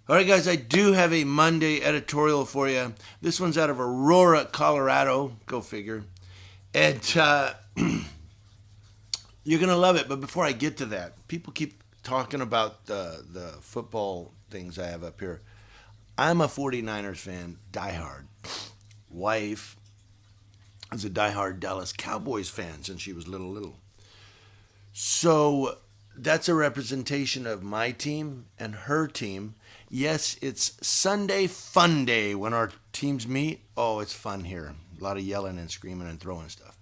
All right, guys, I do have a Monday editorial for you. This one's out of Aurora, Colorado. Go figure. And you're going to love it. But before I get to that, people keep talking about the football things I have up here. I'm a 49ers fan, diehard. Wife is a diehard Dallas Cowboys fan since she was little. So that's a representation of my team and her team. Yes, it's Sunday fun day when our teams meet. Oh, it's fun here. A lot of yelling and screaming and throwing stuff.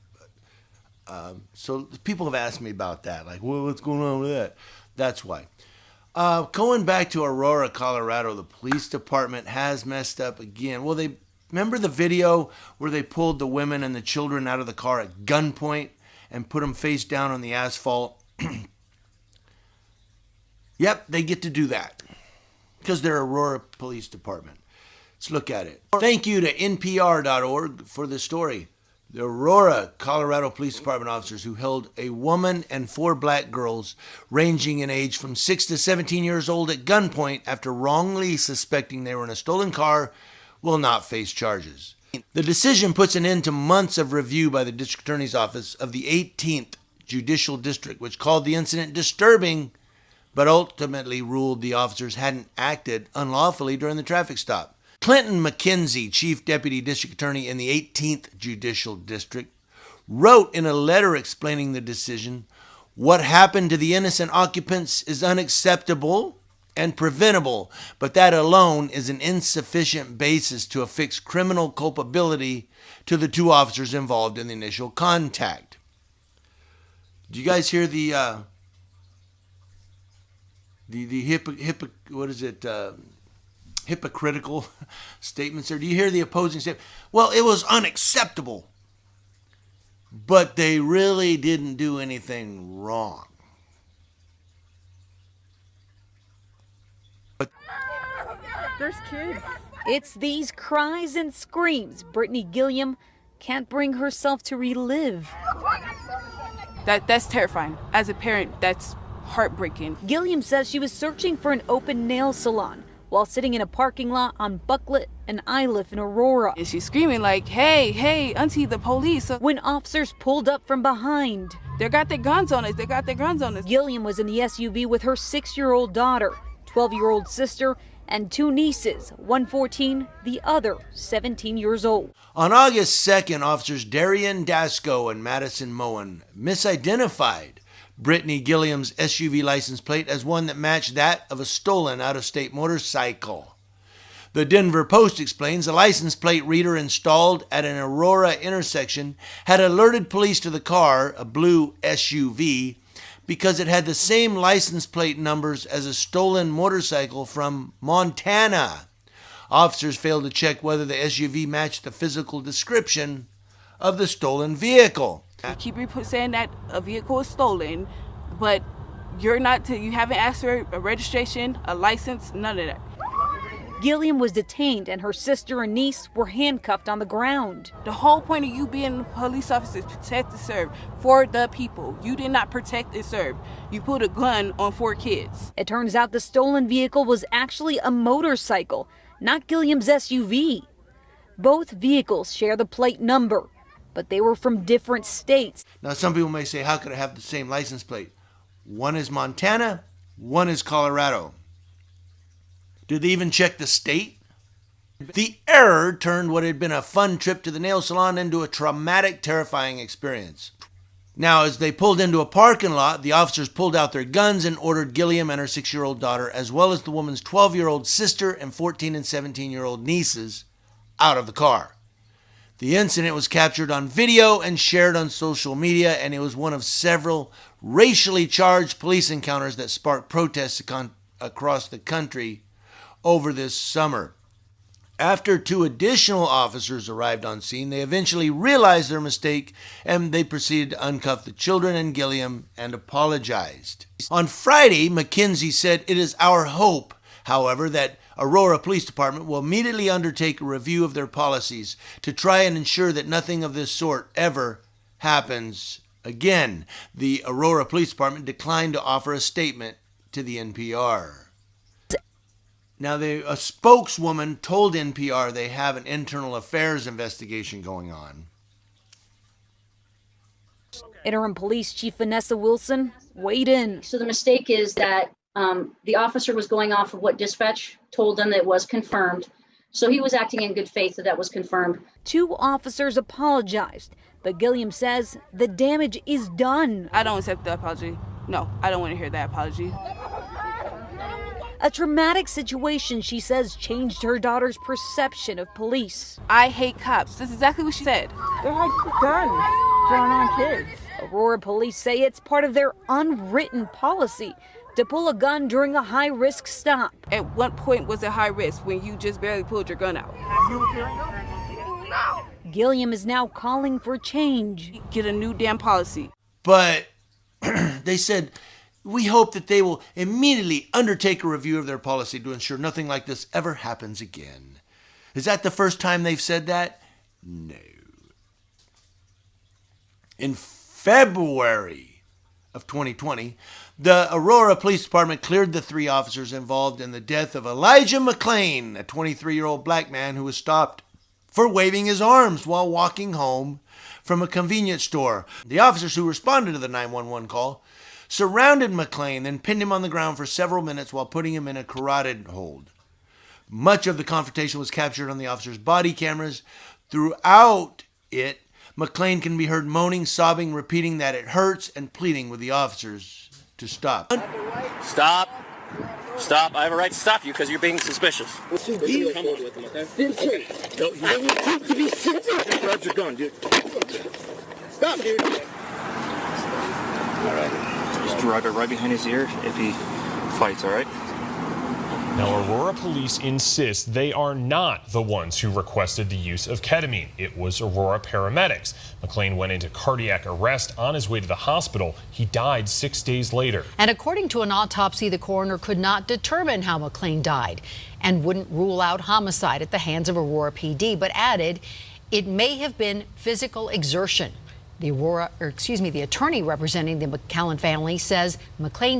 So people have asked me about that. Like, well, what's going on with that? That's why. Going back to Aurora, Colorado, the police department has messed up again. Well, they remember the video where they pulled the women and the children out of the car at gunpoint and put them face down on the asphalt. Yep, they get to do that because they're Aurora Police Department. Let's look at it. Thank you to NPR.org for the story. The Aurora, Colorado Police Department officers who held a woman and 4 black girls ranging in age from 6 to 17 years old at gunpoint after wrongly suspecting they were in a stolen car will not face charges. The decision puts an end to months of review by the District Attorney's Office of the 18th Judicial District, which called the incident disturbing, but ultimately ruled the officers hadn't acted unlawfully during the traffic stop. Clinton McKenzie, Chief Deputy District Attorney in the 18th Judicial District, wrote in a letter explaining the decision, "What happened to the innocent occupants is unacceptable and preventable, but that alone is an insufficient basis to affix criminal culpability to the 2 officers involved in the initial contact." Do you guys hear the hypocritical statements there? Do you hear the opposing statement? Well, it was unacceptable, but they really didn't do anything wrong. There's kids. It's these cries and screams Brittany Gilliam can't bring herself to relive. That's terrifying. As a parent, that's heartbreaking. Gilliam says she was searching for an open nail salon while sitting in a parking lot on Bucklet and Iliff in Aurora. And she's screaming like, hey, auntie, the police. When officers pulled up from behind. They got their guns on us. Gilliam was in the SUV with her 6-year-old daughter, 12-year-old sister, and 2 nieces, one 14, the other 17 years old. On August 2nd, officers Darian Dasco and Madison Moen misidentified Brittany Gilliam's SUV license plate as one that matched that of a stolen out-of-state motorcycle. The Denver Post explains the license plate reader installed at an Aurora intersection had alerted police to the car, a blue SUV, because it had the same license plate numbers as a stolen motorcycle from Montana. Officers failed to check whether the SUV matched the physical description of the stolen vehicle. You keep saying that a vehicle is stolen, but you haven't asked for a registration, a license, none of that. Gilliam was detained and her sister and niece were handcuffed on the ground. The whole point of you being a police officer is protect and serve for the people. You did not protect and serve. You put a gun on 4 kids. It turns out the stolen vehicle was actually a motorcycle, not Gilliam's SUV. Both vehicles share the plate number, but they were from different states. Now, some people may say, how could it have the same license plate? One is Montana, one is Colorado. Did they even check the state? The error turned what had been a fun trip to the nail salon into a traumatic, terrifying experience. Now, as they pulled into a parking lot, the officers pulled out their guns and ordered Gilliam and her 6-year-old daughter, as well as the woman's 12-year-old sister and 14 and 17-year-old nieces, out of the car. The incident was captured on video and shared on social media, and it was one of several racially charged police encounters that sparked protests across the country over this summer. After 2 additional officers arrived on scene, they eventually realized their mistake and they proceeded to uncuff the children and Gilliam and apologized. On Friday, McKenzie said, "It is our hope, however, that Aurora Police Department will immediately undertake a review of their policies to try and ensure that nothing of this sort ever happens again." The Aurora Police Department declined to offer a statement to the NPR. Now, a spokeswoman told NPR they have an internal affairs investigation going on. Interim Police Chief Vanessa Wilson weighed in. So the mistake is that the officer was going off of what dispatch told them that it was confirmed. So he was acting in good faith that was confirmed. 2 officers apologized, but Gilliam says the damage is done. I don't accept the apology. No, I don't want to hear that apology. A traumatic situation, she says, changed her daughter's perception of police. I hate cops. That's exactly what she said. They had guns drawn on kids. Aurora police say it's part of their unwritten policy to pull a gun during a high-risk stop. At what point was it high risk when you just barely pulled your gun out? Gilliam is now calling for change. Get a new damn policy. But they said, we hope that they will immediately undertake a review of their policy to ensure nothing like this ever happens again. Is that the first time they've said that? No. In February of 2020, the Aurora Police Department cleared the 3 officers involved in the death of Elijah McClain, a 23-year-old black man who was stopped for waving his arms while walking home from a convenience store. The officers who responded to the 911 call surrounded McClain, then pinned him on the ground for several minutes while putting him in a carotid hold. Much of the confrontation was captured on the officers' body cameras. Throughout it, McClain can be heard moaning, sobbing, repeating that it hurts, and pleading with the officers to stop. Stop. Stop. I have a right to stop you because you're being suspicious. What's your deal? Come on with him, okay? Okay. No, you don't need to be serious. Just grab your gun, dude. Stop, dude. All right. Just drive it right behind his ear if he fights, all right? Now, Aurora police insist they are not the ones who requested the use of ketamine. It was Aurora paramedics. McClain went into cardiac arrest on his way to the hospital. He died 6 days later. And according to an autopsy, the coroner could not determine how McClain died and wouldn't rule out homicide at the hands of Aurora PD, but added it may have been physical exertion. The attorney representing the McClain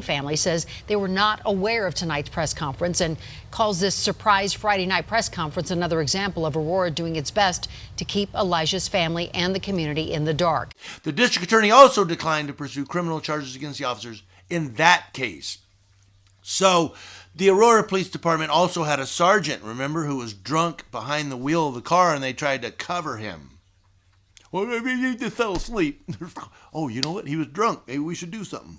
family says they were not aware of tonight's press conference and calls this surprise Friday night press conference another example of Aurora doing its best to keep Elijah's family and the community in the dark. The district attorney also declined to pursue criminal charges against the officers in that case. So the Aurora Police Department also had a sergeant, remember, who was drunk behind the wheel of the car, and they tried to cover him. Well, maybe he just fell asleep. Oh, you know what? He was drunk. Maybe we should do something.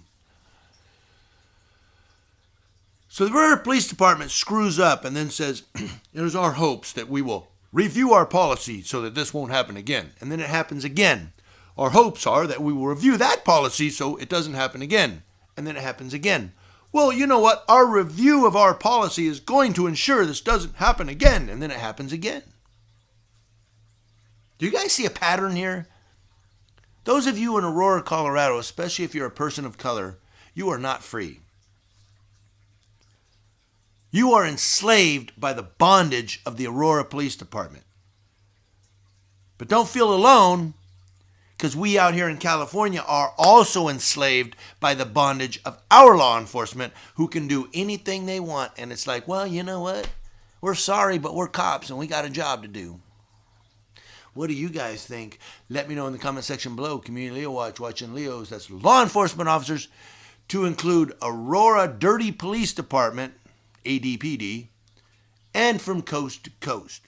So the Aurora Police Department screws up and then says, it is our hopes that we will review our policy so that this won't happen again. And then it happens again. Our hopes are that we will review that policy so it doesn't happen again. And then it happens again. Well, you know what? Our review of our policy is going to ensure this doesn't happen again. And then it happens again. Do you guys see a pattern here? Those of you in Aurora, Colorado, especially if you're a person of color, you are not free. You are enslaved by the bondage of the Aurora Police Department. But don't feel alone, because we out here in California are also enslaved by the bondage of our law enforcement who can do anything they want. And it's like, well, you know what? We're sorry, but we're cops and we got a job to do. What do you guys think? Let me know in the comment section below. Community Leo Watch, watching Leos, that's law enforcement officers, to include Aurora Dirty Police Department, ADPD, and from coast to coast.